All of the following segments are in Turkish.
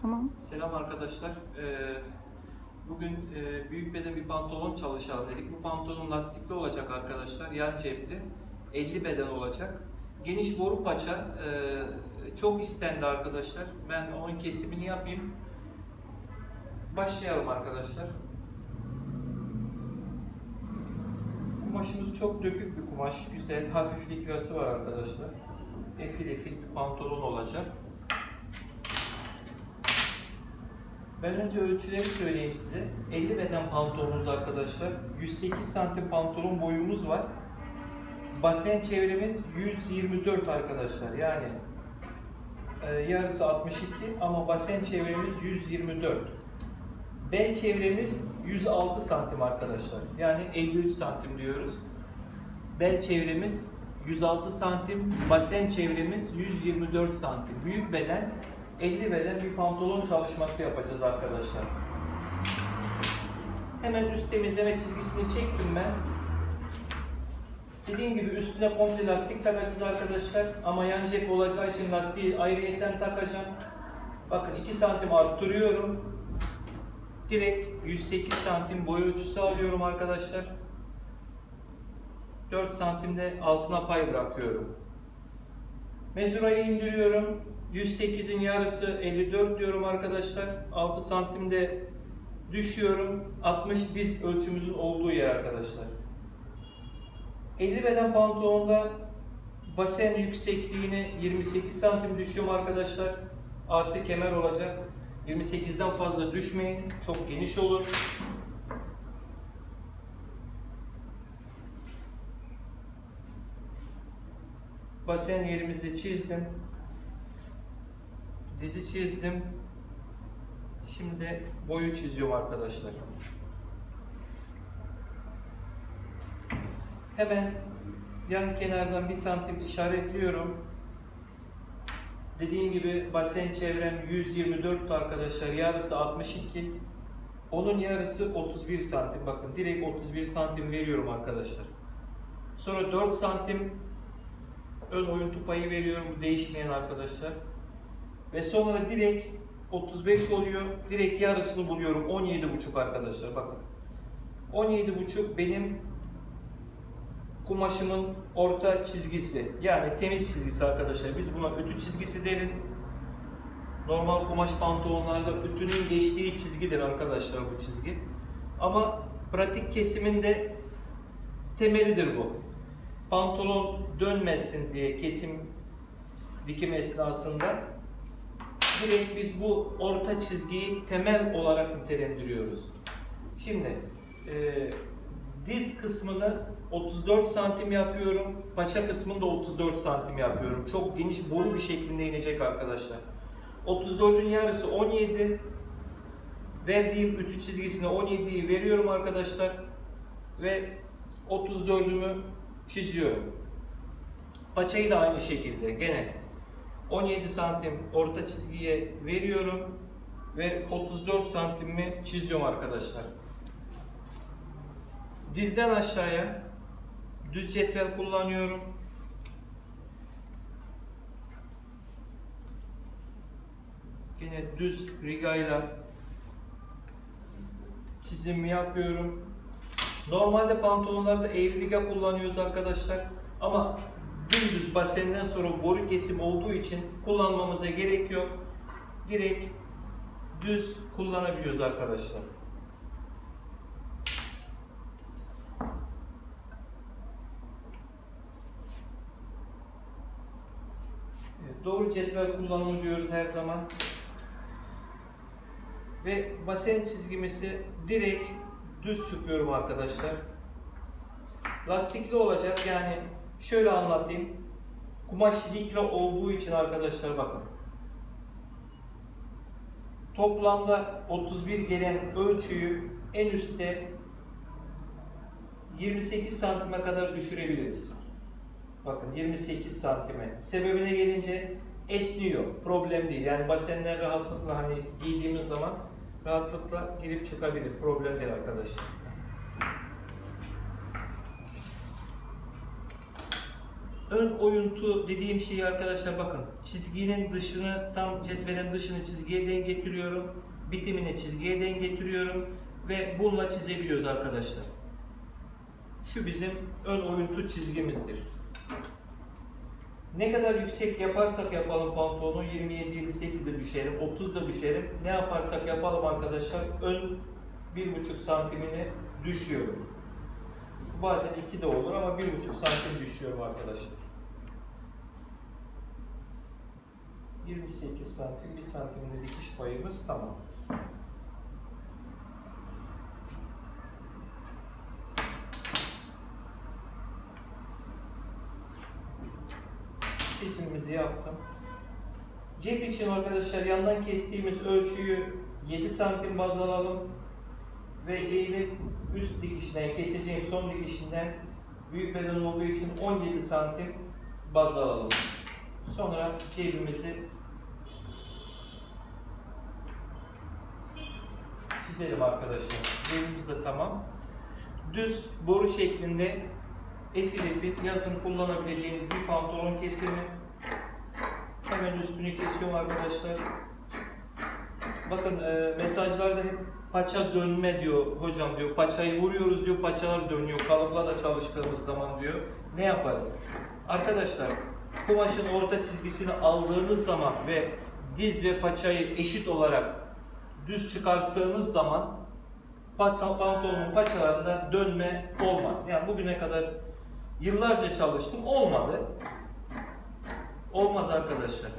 Tamam. Selam arkadaşlar. Bugün büyük beden bir pantolon çalışalım dedik. Bu pantolon lastikli olacak arkadaşlar. Yan cepli. 50 beden olacak. Geniş boru paça. Çok istendi arkadaşlar. Ben onun kesimini yapayım. Başlayalım arkadaşlar. Kumaşımız çok dökük bir kumaş. Güzel, hafif likrası var arkadaşlar. Efil efil bir pantolon olacak. Ben önce ölçüleri söyleyeyim size. 50 beden pantolonumuz arkadaşlar. 108 santim pantolon boyumuz var. Basen çevremiz 124 arkadaşlar. Yani yarısı 62 ama basen çevremiz 124. Bel çevremiz 106 santim arkadaşlar. Yani 53 santim diyoruz. Bel çevremiz 106 santim, basen çevremiz 124 santim. Büyük beden 50 beden bir pantolon çalışması yapacağız arkadaşlar. Hemen üst temizleme çizgisini çektim ben. Dediğim gibi üstüne komple lastik takacağız arkadaşlar. Ama yan cep olacağı için lastiği ayrıyetten takacağım. Bakın 2 santim arttırıyorum. Direkt 108 santim boy ölçüsü alıyorum arkadaşlar. 4 santimde altına pay bırakıyorum. Mezurayı indiriyorum. 108'in yarısı 54 diyorum arkadaşlar. 6 santimde düşüyorum. 60 diz ölçümüzün olduğu yer arkadaşlar. 50 beden pantolonda basen yüksekliğine 28 santim düşüyorum arkadaşlar. Artı kemer olacak. 28'den fazla düşmeyin. Çok geniş olur. Basen yerimizi çizdim. Dizi çizdim. Şimdi boyu çiziyorum arkadaşlar. Hemen yan kenardan 1 santim işaretliyorum. Dediğim gibi basen çevrem 124 arkadaşlar. Yarısı 62. Onun yarısı 31 santim. Bakın direkt 31 santim veriyorum arkadaşlar. Sonra 4 santim ön oyuntu payı veriyorum. Değişmeyen arkadaşlar. Ve sonra direkt 35 oluyor. Direkt yarısını buluyorum. 17,5 arkadaşlar. Bakın. 17,5 benim kumaşımın orta çizgisi. Yani temiz çizgisi arkadaşlar. Biz buna ütü çizgisi deriz. Normal kumaş pantolonlarda ütünün geçtiği çizgidir arkadaşlar bu çizgi. Ama pratik kesiminde temelidir bu. Pantolon dönmesin diye kesim dikim esnasında direkt biz bu orta çizgiyi temel olarak nitelendiriyoruz. Şimdi diz kısmını 34 santim yapıyorum. Paça kısmını da 34 santim yapıyorum. Çok geniş boru bir şeklinde inecek arkadaşlar. 34'ün yarısı 17. Verdiğim ütü çizgisine 17'yi veriyorum arkadaşlar. Ve 34'ümü çiziyorum. Paçayı da aynı şekilde gene 17 santim orta çizgiye veriyorum. Ve 34 santimimi çiziyorum arkadaşlar. Dizden aşağıya düz cetvel kullanıyorum. Yine düz rigayla çizimi yapıyorum. Normalde pantolonlarda eğri riga kullanıyoruz arkadaşlar. Ama dümdüz basenden sonra boru kesim olduğu için kullanmamıza gerek yok. Direkt düz kullanabiliyoruz arkadaşlar. Doğru cetvel kullanımı diyoruz her zaman. Ve basen çizgimizi direkt düz çıkıyorum arkadaşlar. Lastikli olacak, yani şöyle anlatayım. Kumaş likra olduğu için arkadaşlar bakın. Toplamda 31 gelen ölçüyü en üstte 28 santime kadar düşürebiliriz. Bakın 28 santime. Sebebine gelince esniyor. Problem değil. Yani basenler rahatlıkla hani giydiğimiz zaman rahatlıkla girip çıkabilir. Problem değil arkadaşlar. ön oyuntu dediğim şeyi arkadaşlar bakın, çizginin dışını, tam cetvelin dışını çizgiye denk getiriyorum. Bitimini çizgiye denk getiriyorum ve bununla çizebiliyoruz arkadaşlar. Şu bizim ön oyuntu çizgimizdir. Ne kadar yüksek yaparsak yapalım pantolonu, 27-28'de düşerim, 30'da düşerim. Ne yaparsak yapalım arkadaşlar, ön 1,5 santimini düşüyorum. Bazen 2 de olur ama 1,5 santim düşüyorum arkadaşlar. 28 santim, 1 santimde dikiş payımız tamam. Kesimimizi yaptım. Cep için arkadaşlar yandan kestiğimiz ölçüyü 7 santim baz alalım ve cebin üst dikişinden, keseceğim son dikişinden büyük beden olduğu için 17 santim baz alalım. Sonra cebimizi çizelim arkadaşlar. Cebimiz de tamam. Düz boru şeklinde efil efil yazın kullanabileceğiniz bir pantolon kesimi. Hemen üstünü kesiyorum arkadaşlar. Bakın mesajlarda hep paça dönme diyor hocam diyor. Paçayı vuruyoruz diyor, paçalar dönüyor. Kalıpla da çalıştığımız zaman diyor. Ne yaparız? Arkadaşlar kumaşın orta çizgisini aldığınız zaman ve diz ve paçayı eşit olarak düz çıkarttığınız zaman pantolonun paçalarında dönme olmaz. Yani bugüne kadar yıllarca çalıştım, olmadı. Olmaz arkadaşlar.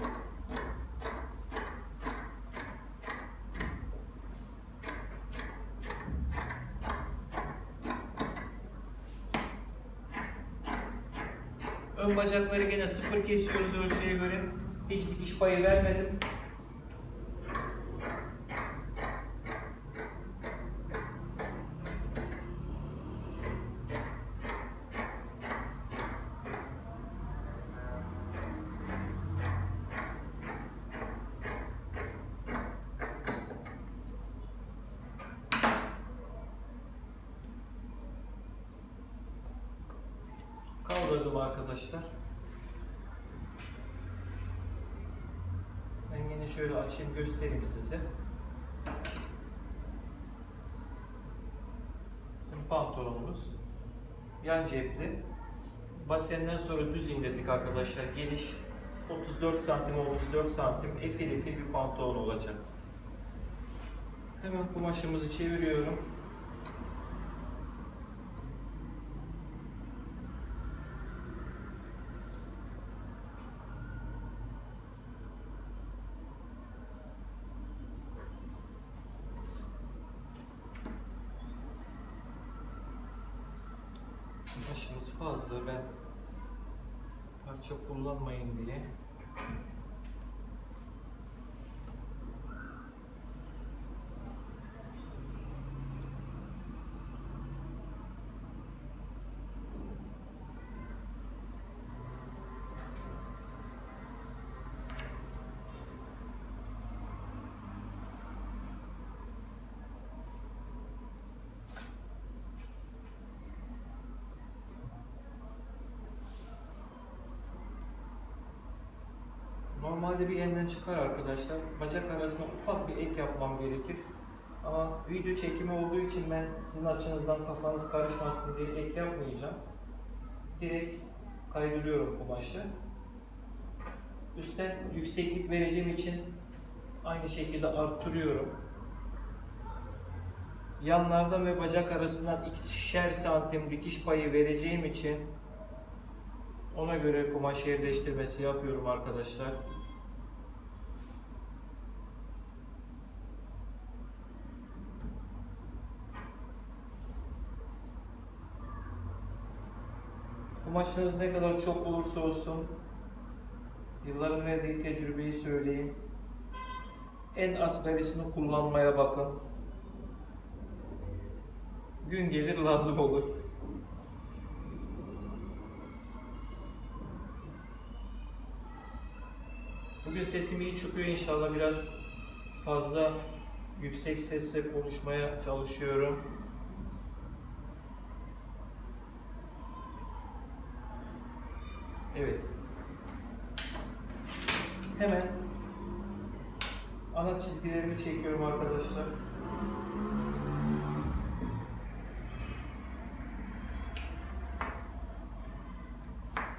Ön bacakları yine sıfır kesiyoruz ölçüye göre. Hiç dikiş payı vermedim. Kavradım arkadaşlar. Ben yine şöyle açayım göstereyim size. Bizim pantolonumuz yan cepli. Basenden sonra düz indirdik arkadaşlar. Geniş 34 santim 34 santim efil efil bir pantolon olacak. Hemen kumaşımızı çeviriyorum. Kumaşımız fazla, ben parça kullanmayın diye normalde bir yerden çıkar arkadaşlar. Bacak arasına ufak bir ek yapmam gerekir. Ama video çekimi olduğu için ben sizin açınızdan kafanız karışmasın diye ek yapmayacağım. Direkt kaydırıyorum kumaşı. Üstten yükseklik vereceğim için aynı şekilde arttırıyorum. Yanlardan ve bacak arasından 2'şer santim dikiş payı vereceğim için ona göre kumaş yerleştirmesi yapıyorum arkadaşlar. Kumaşınız ne kadar çok olursa olsun, yılların verdiği tecrübeyi söyleyeyim. En asgarisini kullanmaya bakın. Gün gelir lazım olur. Bugün sesim iyi çıkıyor inşallah, biraz fazla yüksek sesle konuşmaya çalışıyorum. Evet. Hemen ana çizgilerimi çekiyorum arkadaşlar.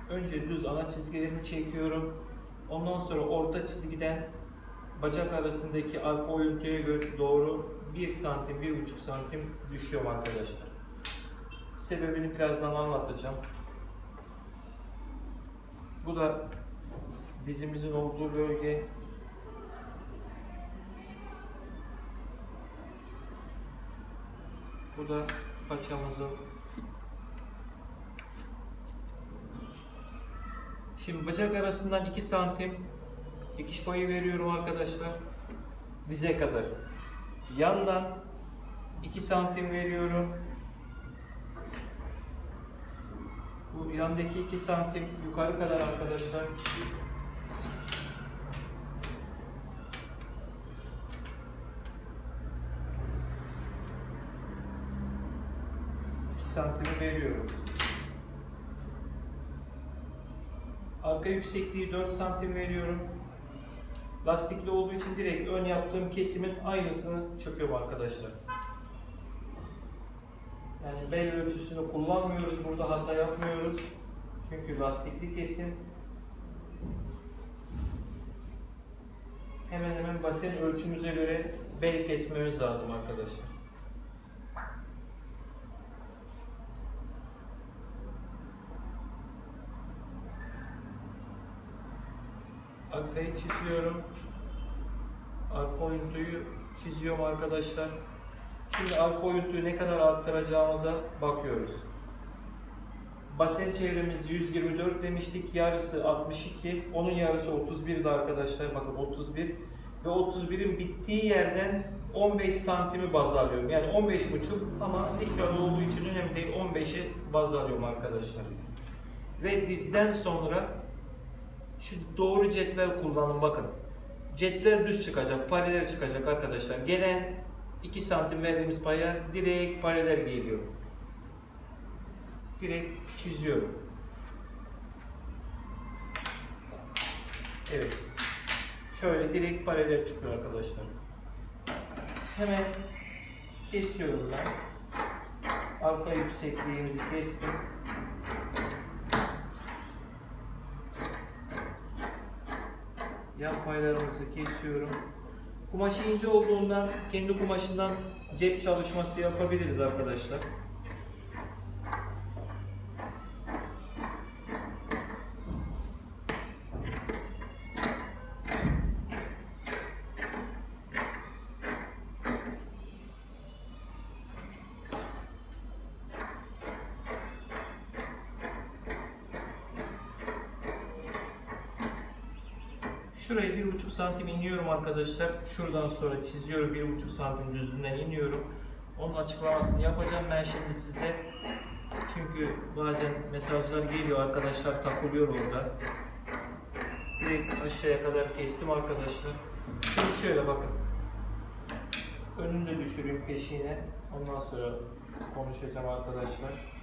Önce düz ana çizgilerimi çekiyorum. Ondan sonra orta çizgiden bacak arasındaki arka oyuntuya doğru 1 santim, 1,5 santim düşüyorum arkadaşlar. Sebebini birazdan anlatacağım. Bu da dizimizin olduğu bölge. Bu da paçamızın. Şimdi bacak arasından 2 santim dikiş payı veriyorum arkadaşlar. Dize kadar. Yandan 2 santim veriyorum. Bu yandaki 2 santim yukarı kadar arkadaşlar. Santimi veriyorum. Arka yüksekliği 4 santim veriyorum. Lastikli olduğu için direkt ön yaptığım kesimin aynısını çöküyorum arkadaşlar. Yani bel ölçüsünü kullanmıyoruz. Burada hata yapmıyoruz. Çünkü lastikli kesim. Hemen hemen basen ölçümüze göre bel kesmemiz lazım arkadaşlar. Arkayı çiziyorum. Arka oyuntuyu çiziyorum arkadaşlar. Şimdi arka oyuntuyu ne kadar arttıracağımıza bakıyoruz. Basen çevremiz 124 demiştik. Yarısı 62. Onun yarısı 31'di arkadaşlar. Bakın 31. Ve 31'in bittiği yerden 15 santimi baz alıyorum. Yani 15,5 ama ekran olduğu için önemli değil. 15'i baz alıyorum arkadaşlar. Ve dizden sonra şu doğru cetvel kullanın bakın. Cetvel düz çıkacak, paralel çıkacak arkadaşlar. Gelen 2 santim verdiğimiz paya direkt paralel geliyor. Direkt çiziyorum. Evet. Şöyle direkt paralel çıkıyor arkadaşlar. Hemen kesiyorum ben. Arka yüksekliğimizi kestim. Yan paylarımızı kesiyorum. Kumaşı ince olduğundan kendi kumaşından cep çalışması yapabiliriz arkadaşlar. Şurayı 1,5 santim iniyorum arkadaşlar. Şuradan sonra çiziyorum, 1,5 santim düzlüğünden iniyorum. Onun açıklamasını yapacağım ben şimdi size. Çünkü bazen mesajlar geliyor, arkadaşlar takılıyor orada. Direkt aşağıya kadar kestim arkadaşlar. Şimdi şöyle bakın. Önünü de düşüreyim peşine. Ondan sonra konuşacağım arkadaşlar.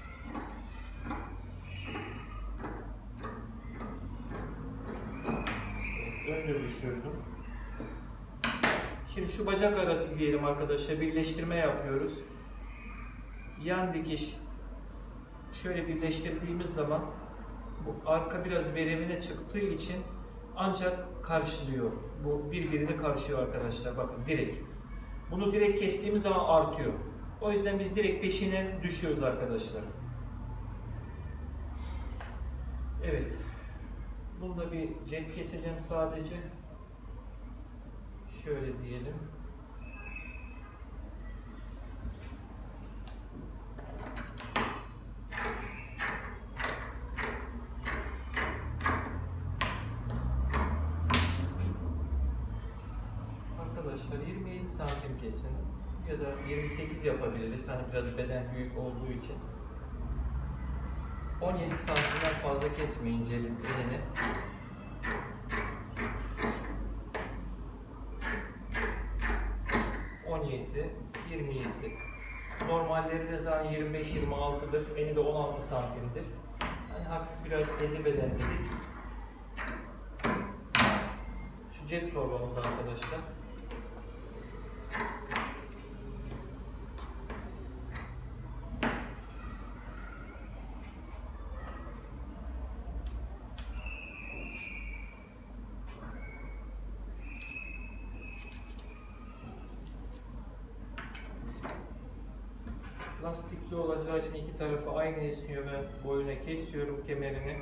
Önce düşürdüm. Şimdi şu bacak arası diyelim arkadaşlar, birleştirme yapıyoruz. Yan dikiş şöyle birleştirdiğimiz zaman bu arka biraz verevine çıktığı için ancak karşılıyor. Bu birbirini karşılıyor arkadaşlar. Bakın direkt. Bunu direkt kestiğimiz zaman artıyor. O yüzden biz direkt peşine düşüyoruz arkadaşlar. Evet. Bunda bir cep keseceğim sadece. Şöyle diyelim. Arkadaşlar 27 santim kesin ya da 28 yapabiliriz. Hani biraz beden büyük olduğu için. 17 santimden fazla kesmeyin elini. 17, 27. Normalleri de zaten 25-26'dır. Eni de 16 santimdir. Yani hafif biraz 50 beden dedik. Şu cep torbamız arkadaşlar. Lastikli olacağı için iki tarafı aynı esniyor. Ben boyuna kesiyorum kemerini.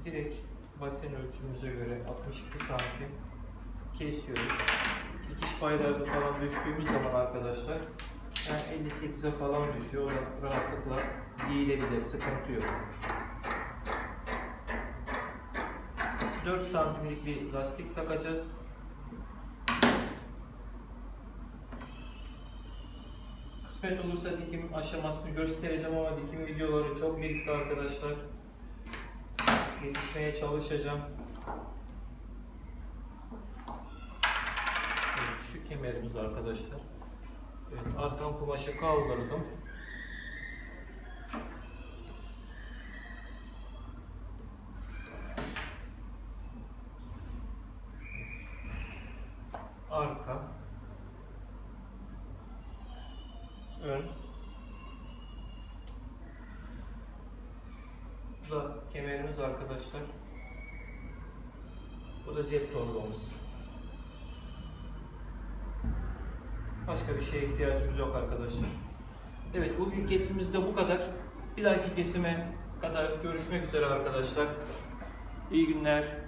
Direkt basen ölçümüze göre 62 santim kesiyoruz. Dikiş paylarını falan düştüğümüz zaman arkadaşlar yani 58'e falan düşüyor. O da rahatlıkla giyilebilir, sıkıntı yok. 4 santimlik bir lastik takacağız. Kısmet olursa dikim aşamasını göstereceğim ama dikim videoları çok birikti arkadaşlar. Yetişmeye çalışacağım. Evet, şu kemerimiz arkadaşlar. Evet, artan kumaşı kaldırdım. Arka, ön, bu da kemerimiz arkadaşlar. Bu da cep torbamız. Başka bir şeye ihtiyacımız yok arkadaşlar. Evet, bugün kesimimizde bu kadar. Bir dahaki kesime kadar görüşmek üzere arkadaşlar. İyi günler.